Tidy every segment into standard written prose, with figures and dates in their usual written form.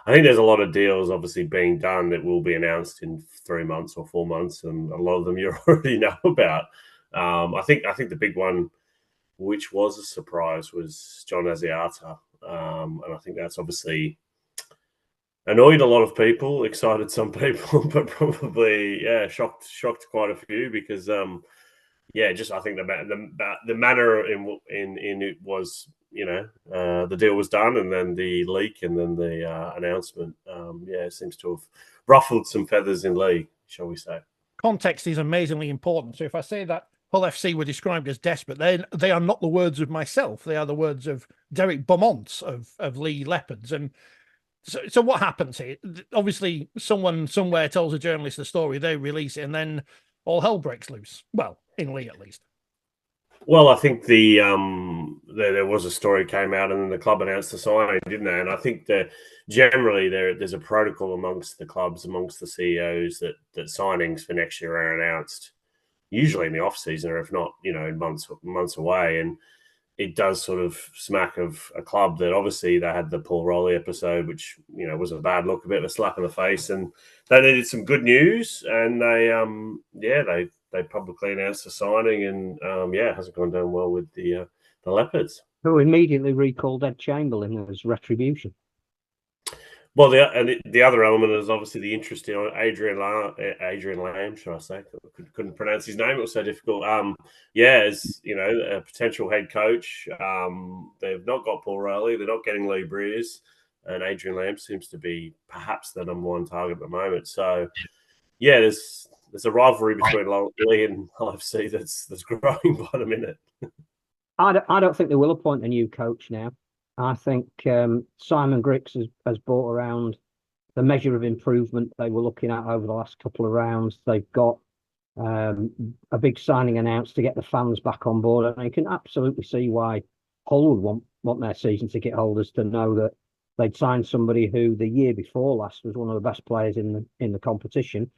I think there's a lot of deals obviously being done that will be announced in 3 months or 4 months, and a lot of them you already know about. I think the big one, which was a surprise, was John Asiata, and I think that's obviously annoyed a lot of people, excited some people, but probably shocked quite a few because just I think the manner in it was, the deal was done, and then the leak, and then the announcement, seems to have ruffled some feathers in Leigh, shall we say. Context is amazingly important. So if I say that Hull FC were described as desperate, they are not the words of myself. They are the words of Derek Beaumont of Leigh Leopards. And so what happens here? Obviously, someone somewhere tells a journalist the story, they release it, and then all hell breaks loose. Well, in Leigh at least. Well, I think there was a story came out, and then the club announced the signing, didn't they? And I think that generally there's a protocol amongst the clubs, amongst the CEOs, that signings for next year are announced usually in the off season, or if not, months away. And it does sort of smack of a club that obviously they had the Paul Rowley episode, which was a bad look, a bit of a slap in the face, and they needed some good news, and they publicly announced the signing, and it hasn't gone down well with the Leopards, who immediately recalled Ed Chamberlain as retribution. Well, the other element is obviously the interest in Adrian Lamb, should I say? Couldn't pronounce his name; it was so difficult. As a potential head coach, they've not got Paul Rowley, they're not getting Lee Breers, and Adrian Lamb seems to be perhaps the number one target at the moment. So, there's a rivalry between Leigh and LFC that's growing by the minute. I don't think they will appoint a new coach now. I think Simon Grix has brought around the measure of improvement they were looking at over the last couple of rounds. They've got a big signing announced to get the fans back on board, and you can absolutely see why Hull would want their season ticket holders to know that they'd signed somebody who the year before last was one of the best players in the competition.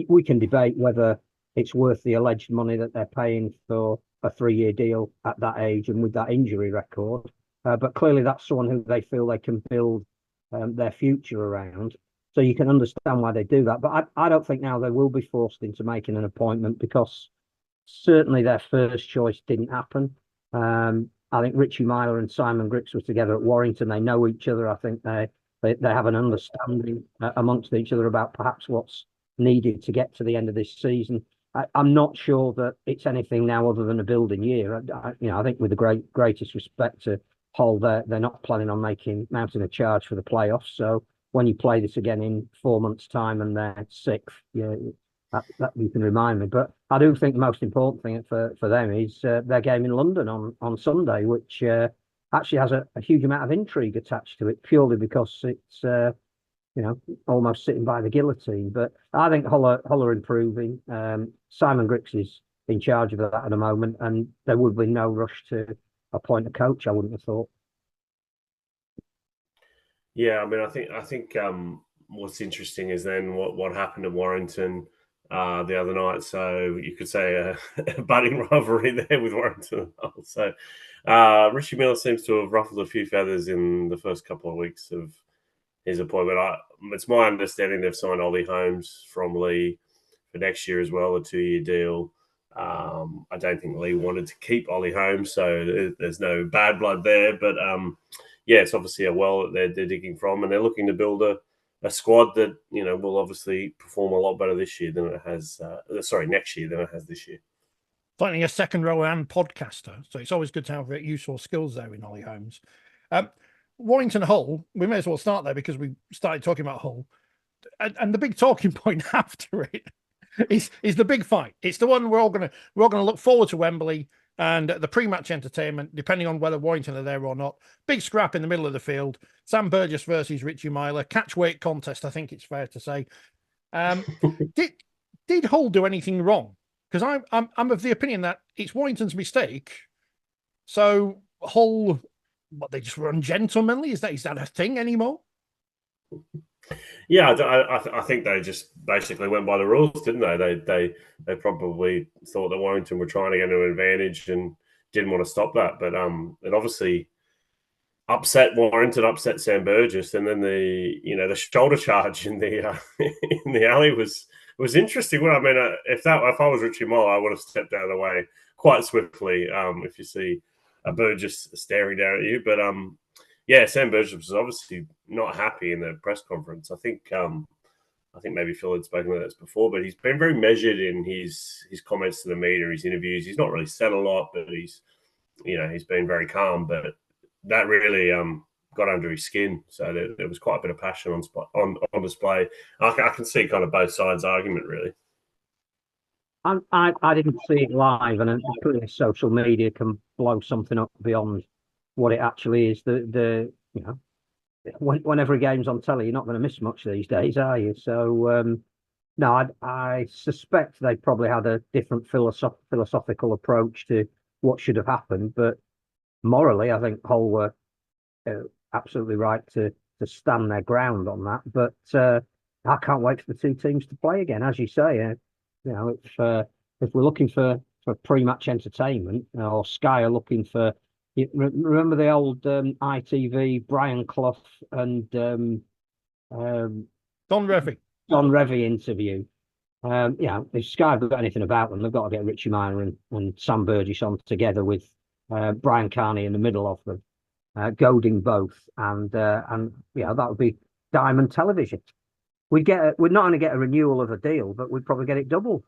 We can debate whether it's worth the alleged money that they're paying for a 3-year deal at that age and with that injury record. But clearly that's someone who they feel they can build their future around. So you can understand why they do that. But I don't think now they will be forced into making an appointment, because certainly their first choice didn't happen. I think Richie Myler and Simon Grix were together at Warrington. They know each other. I think they have an understanding amongst each other about perhaps what's needed to get to the end of this season. I'm not sure that it's anything now other than a building year. I think with the greatest respect to Hull, they're not planning on mounting a charge for the playoffs. So when you play this again in 4 months' time and they're sixth, that you can remind me. But I do think the most important thing for them is their game in London on Sunday, which actually has a huge amount of intrigue attached to it, purely because it's almost sitting by the guillotine. But I think Hull are improving. Simon Grix is in charge of that at the moment, and there would be no rush to appoint a coach, I wouldn't have thought. Yeah, I mean, I think what's interesting is then what happened at Warrington the other night. So you could say a budding rivalry there with Warrington. So Richie Miller seems to have ruffled a few feathers in the first couple of weeks of his appointment. It's my understanding they've signed Ollie Holmes from Leigh for next year as well, a 2-year deal. I don't think Leigh wanted to keep Ollie Holmes, so there's no bad blood there. But it's obviously a well that they're digging from, and they're looking to build a squad that will obviously perform a lot better this year than it has. Next year than it has this year. Finally, a second row and podcaster, so it's always good to have useful skills there in Ollie Holmes. Warrington Hull, we may as well start there because we started talking about Hull, and the big talking point after it is the big fight. It's the one we're all gonna look forward to Wembley, and the pre-match entertainment, depending on whether Warrington are there or not. Big scrap in the middle of the field. Sam Burgess versus Richie Myler. Catch weight contest, I think it's fair to say. Did Hull do anything wrong? Because I'm of the opinion that it's Warrington's mistake. So Hull, they just were ungentlemanly? Is that a thing anymore? Yeah, I think they just basically went by the rules, didn't they? They probably thought that Warrington were trying to get an advantage and didn't want to stop that. But it obviously upset Warrington, upset Sam Burgess, and then the shoulder charge in the in the alley was interesting. Well, I mean, if I was Richie Moll, I would have stepped out of the way quite swiftly. If you see a Burgess staring down at you, but yeah, Sam Burgess was obviously not happy in the press conference. I think maybe Phil had spoken about this before, but he's been very measured in his comments to the media, his interviews. He's not really said a lot, but he's been very calm. But that really got under his skin. So there was quite a bit of passion on display. I can see kind of both sides' argument, really. I didn't see it live, and clearly social media can blow something up beyond what it actually is. Whenever a game's on telly, you're not going to miss much these days, are you? So no, I suspect they probably had a different philosophical approach to what should have happened, but morally, I think Hull were absolutely right to stand their ground on that. But I can't wait for the two teams to play again, as you say. If we're looking for pre-match entertainment, or Sky are looking for, remember the old ITV Brian Clough and Don Revie interview? If Sky have got anything about them, they've got to get Richie Miner and Sam Burgess on together with Brian Carney in the middle of them, goading both, and that would be diamond television. We'd not only get a renewal of a deal, but we'd probably get it double.